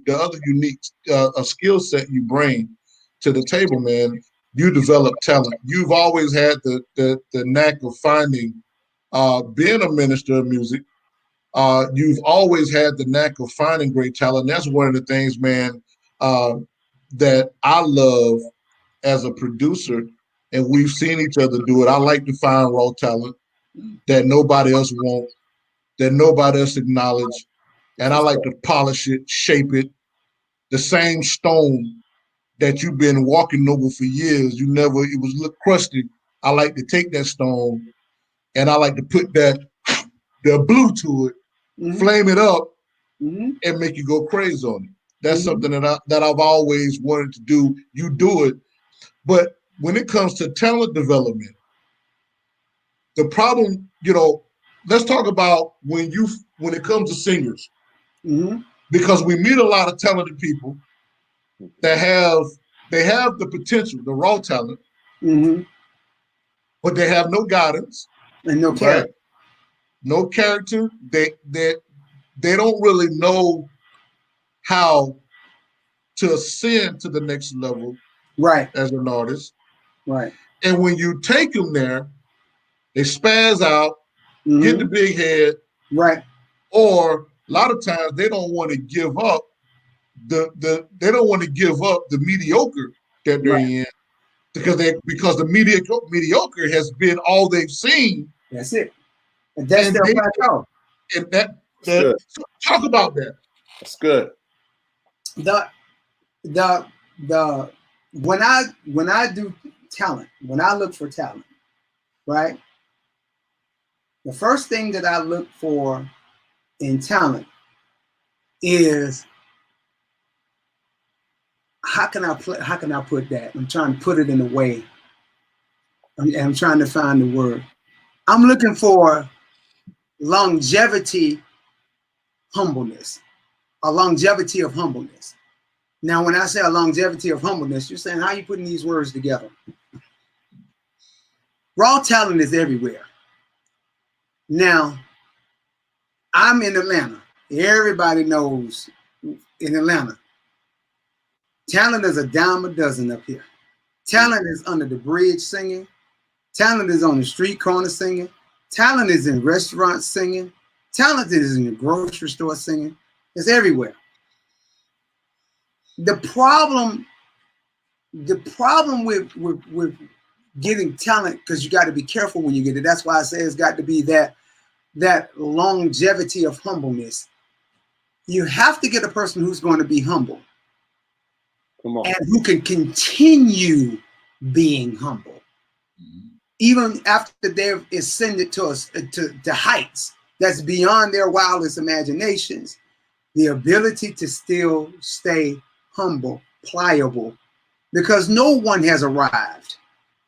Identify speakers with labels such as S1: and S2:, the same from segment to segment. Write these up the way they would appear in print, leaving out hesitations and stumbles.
S1: the other unique a skill set you bring to the table, man, you develop talent. You've always had the knack of finding, being a minister of music. You've always had the knack of finding great talent. That's one of the things, man, uh, that I love as a producer, and we've seen each other do it. I like to find raw talent that nobody else wants, that nobody else acknowledge, and I like to polish it, shape it. The same stone that you've been walking over for years, it was look crusty. I like to take that stone and I like to put the blue to it, flame it up, and make you go crazy on it. That's something that I've always wanted to do. You do it, but when it comes to talent development, the problem, let's talk about when it comes to singers, because we meet a lot of talented people that have the potential, the raw talent, but they have no guidance
S2: and no character. Right?
S1: No character. They don't really know how to ascend to the next level,
S2: right,
S1: as an artist.
S2: Right.
S1: And when you take them there, they spaz out, get the big head,
S2: right,
S1: or a lot of times they don't want to give up the mediocre that they're in, because the mediocre has been all they've seen.
S2: That's it. And that's their plateau.
S1: And so talk about that.
S3: That's good.
S2: When I do talent, when I look for talent, right? The first thing that I look for in talent is how can I put that? I'm trying to put it in a way. I'm trying to find the word. I'm looking for longevity, humbleness, a longevity of humbleness. Now, when I say a longevity of humbleness, you're saying, how are you putting these words together? Raw talent is everywhere. Now, I'm in Atlanta. Everybody knows in Atlanta, talent is a dime a dozen up here. Talent is under the bridge singing. Talent is on the street corner singing. Talent is in restaurants singing. Talent is in the grocery store singing. It's everywhere. The problem with getting talent, because you got to be careful when you get it. That's why I say it's got to be that longevity of humbleness. You have to get a person who's going to be humble.
S3: Come on.
S2: And who can continue being humble. Even after they've ascended to heights that's beyond their wildest imaginations, the ability to still stay humble, pliable, because no one has arrived.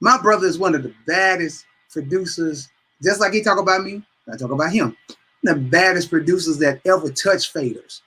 S2: My brother is one of the baddest producers, just like he talk about me, I talk about him. The baddest producers that ever touched faders,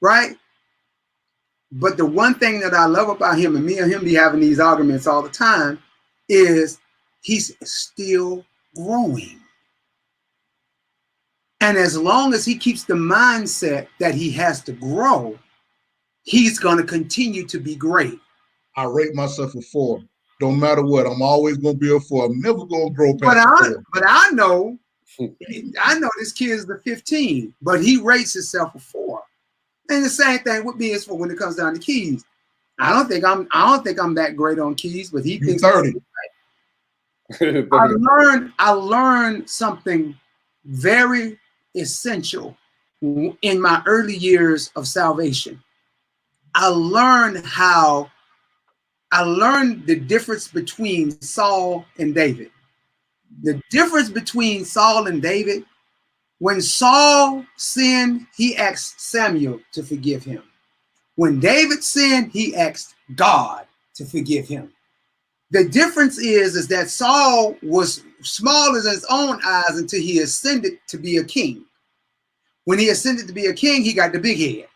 S2: right? But the one thing that I love about him, and me and him be having these arguments all the time, is he's still growing. And as long as he keeps the mindset that he has to grow, he's going to continue to be great.
S1: I rate myself a 4. Don't matter what. I'm always going to be a 4. I'm never going to grow past a 4.
S2: But I know this kid is the 15, but he rates himself a 4. And the same thing with me is for when it comes down to keys. I don't think I'm that great on keys, but he thinks
S1: 30.
S2: I learned something very essential in my early years of salvation. I learned the difference between Saul and David. The difference between Saul and David, when Saul sinned, he asked Samuel to forgive him. When David sinned, he asked God to forgive him. The difference is that Saul was small in his own eyes until he ascended to be a king. When he ascended to be a king, he got the big head.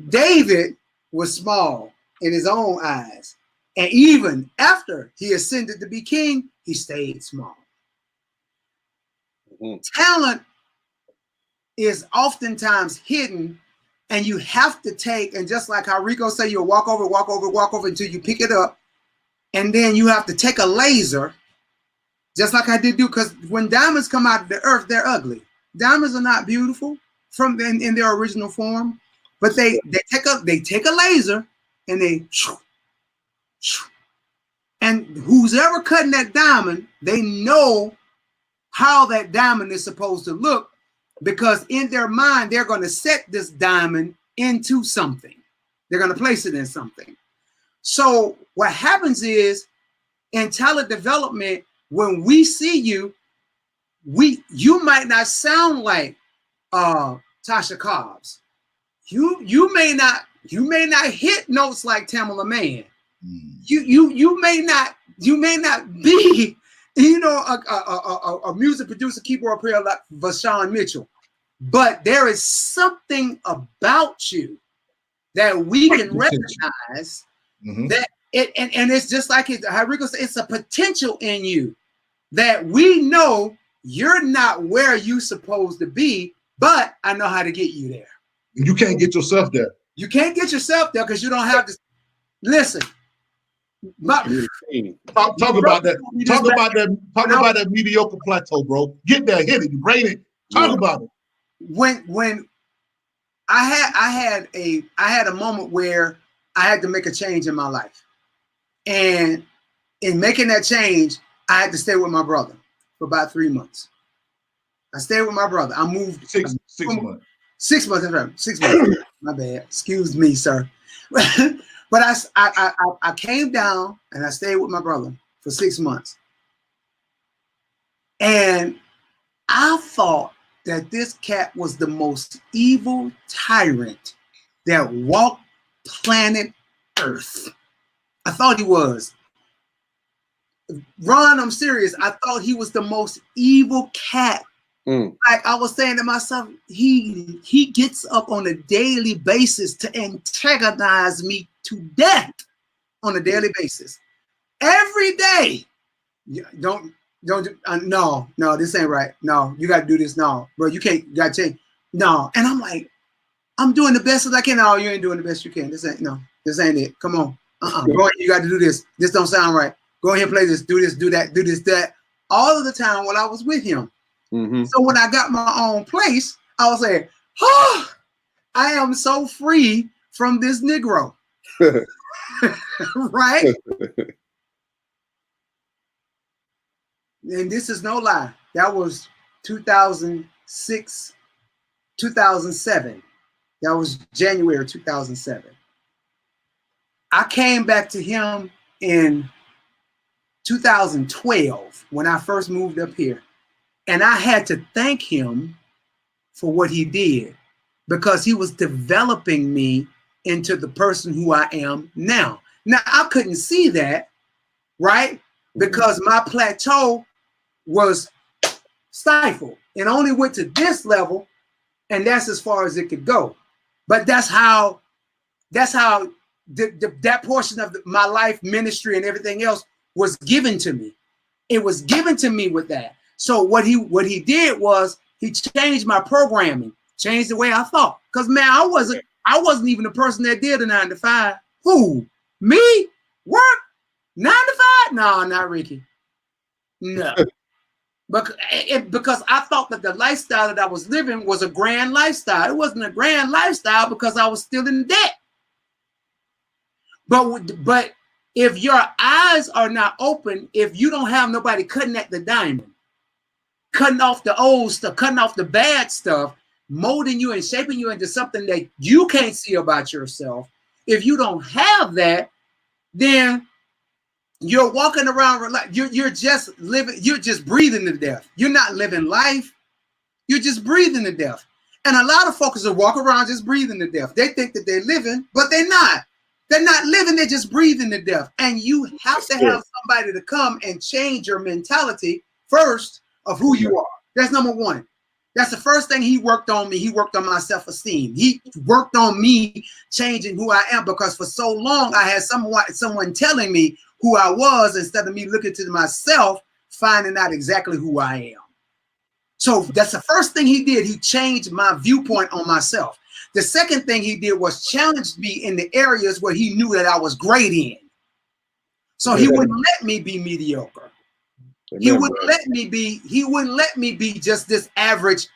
S2: David was small in his own eyes. And even after he ascended to be king, he stayed small. Talent is oftentimes hidden, And you have to take, and just like how Rico say, you'll walk over until you pick it up. And then you have to take a laser, just like I did do, because when diamonds come out of the earth, they're ugly. Diamonds are not beautiful from in their original form, but they take a laser and they, and who's ever cutting that diamond, they know how that diamond is supposed to look, because in their mind, they're going to set this diamond into something. They're going to place it in something. So what happens is in talent development, when we see you, you might not sound like Tasha Cobbs. You may not hit notes like Tamela Mann. You may not be, you know, a music producer, keyboard player like Vashawn Mitchell, but there is something about you that we can recognize that it, and it's just like how Rico said, it's a potential in you that we know you're not where you're supposed to be, but I know how to get you there.
S1: You can't get yourself there.
S2: You can't get yourself there because you don't have to listen.
S1: Talk about that. Talk about that mediocre plateau, bro. Get there, hit it, bring it. Talk about it.
S2: When I had a moment where I had to make a change in my life, and in making that change, I had to stay with my brother for about 3 months. I stayed with my brother. I moved
S1: 6 months.
S2: 6 months. That's right. 6 months. My bad. Excuse me, sir. But I came down and I stayed with my brother for 6 months. And I thought that this cat was the most evil tyrant that walked planet Earth. I thought he was. Ron, I'm serious. I thought he was the most evil cat. Like I was saying to myself, he gets up on a daily basis to antagonize me to death on a daily basis. Every day. No, this ain't right. No, you got to do this. No, bro, you can't, you got to change. No. And I'm like, I'm doing the best as I can. No, you ain't doing the best you can. This ain't it. Come on. Go ahead, you got to do this. This don't sound right. Go ahead and play this, do this, do that, do this, that. All of the time when I was with him. So when I got my own place, I was like, oh, I am so free from this Negro. Right? And this is no lie. That was 2006, 2007. That was January 2007. I came back to him in 2012 when I first moved up here. And I had to thank him for what he did, because he was developing me into the person who I am now. Now, I couldn't see that, right? Because my plateau was stifled and only went to this level, and that's as far as it could go. But that's how that portion of my life, ministry, and everything else was given to me. It was given to me with that. So what he did was he changed my programming, changed the way I thought. Because man, I wasn't even the person that did a 9 to 5. Who? Me? Work? 9 to 5? No, not Ricky. No. Because I thought that the lifestyle that I was living was a grand lifestyle. It wasn't a grand lifestyle because I was still in debt. But if your eyes are not open, if you don't have nobody cutting at the diamond, cutting off the old stuff, cutting off the bad stuff, molding you and shaping you into something that you can't see about yourself. If you don't have that, then you're walking around like you're just living, you're just breathing to death. You're not living life. You're just breathing to death. And a lot of folks will walk around just breathing to death. They think that they're living, but they're not. They're not living, they're just breathing to death. And you have to have somebody to come and change your mentality first of who you are. That's number one. That's the first thing he worked on me. He worked on my self-esteem. He worked on me changing who I am, because for so long I had someone telling me who I was instead of me looking to myself, finding out exactly who I am. So that's the first thing he did. He changed my viewpoint on myself. The second thing he did was challenge me in the areas where he knew that I was great in. So he wouldn't let me be mediocre. He wouldn't let me be just this average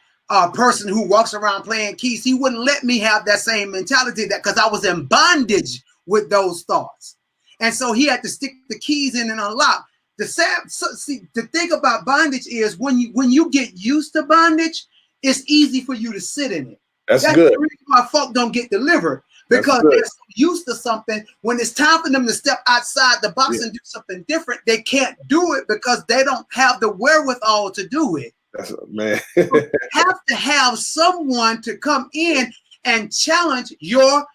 S2: person who walks around playing keys. He wouldn't let me have that same mentality, that because I was in bondage with those thoughts. And so he had to stick the keys in and unlock. The thing about bondage is when you get used to bondage, it's easy for you to sit in it.
S3: That's
S2: good. The reason why folk don't get delivered, because they're so used to something. When it's time for them to step outside the box and do something different, they can't do it because they don't have the wherewithal to do it.
S3: That's man.
S2: You have to have someone to come in and challenge your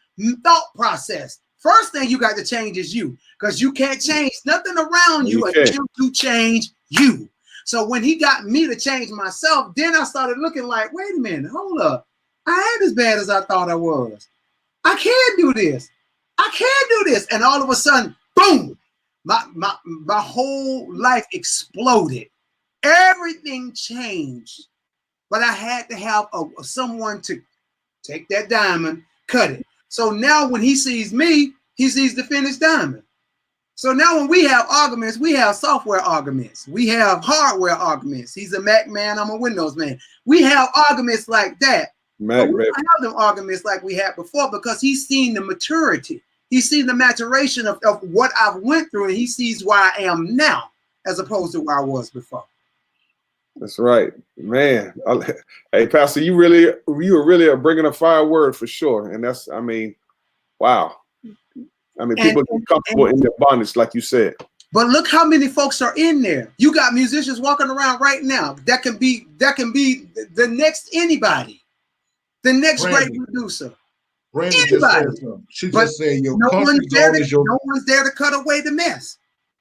S2: thought process. First thing you got to change is you, because you can't change nothing around you until you change you. So when he got me to change myself, then I started looking like, wait a minute, hold up. I ain't as bad as I thought I was. I can do this. I can do this. And all of a sudden, boom, my whole life exploded. Everything changed. But I had to have someone to take that diamond, cut it. So now when he sees me, he sees the finished diamond. So now when we have arguments, we have software arguments. We have hardware arguments. He's a Mac man, I'm a Windows man. We have arguments like that. But we don't have them arguments like we had before, because he's seen the maturity. He's seen the maturation of what I've went through, and he sees where I am now as opposed to where I was before.
S3: That's right, man. Hey, Pastor, you were really bringing a fire word for sure. And that's, I mean, wow. I mean, people get comfortable in their bondage, like you said.
S2: But look how many folks are in there. You got musicians walking around right now that can be the next anybody. The next great producer.
S1: Randy just said something. She just said your comfort zone is your.
S2: No one's there to cut away the mess.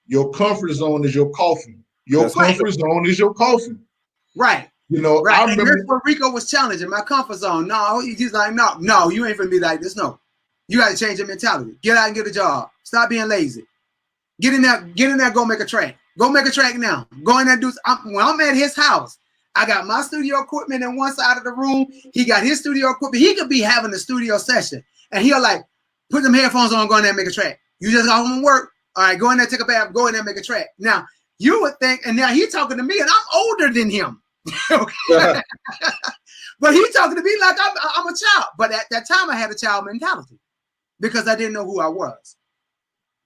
S1: Your comfort zone is your coffin. Your comfort zone is your coffin.
S2: Right.
S1: You know,
S2: right.
S1: I remember
S2: that's what Rico was challenging my comfort zone. No, he's like, no, you ain't gonna be like this. No, you got to change your mentality. Get out and get a job. Stop being lazy. Get in there. Go make a track. Go make a track now. Go in there and do. When I'm at his house, I got my studio equipment in one side of the room. He got his studio equipment. He could be having a studio session, and he'll like put them headphones on, go in there and make a track. You just got home from work. All right, go in there, take a bath, go in there and make a track. Now you would think, and now he's talking to me, and I'm older than him. But he's talking to me like I'm a child. But at that time, I had a child mentality because I didn't know who I was.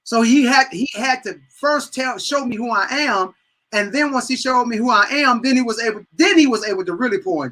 S2: So he had to first show me who I am. And then once he showed me who I am, then he was able to really pour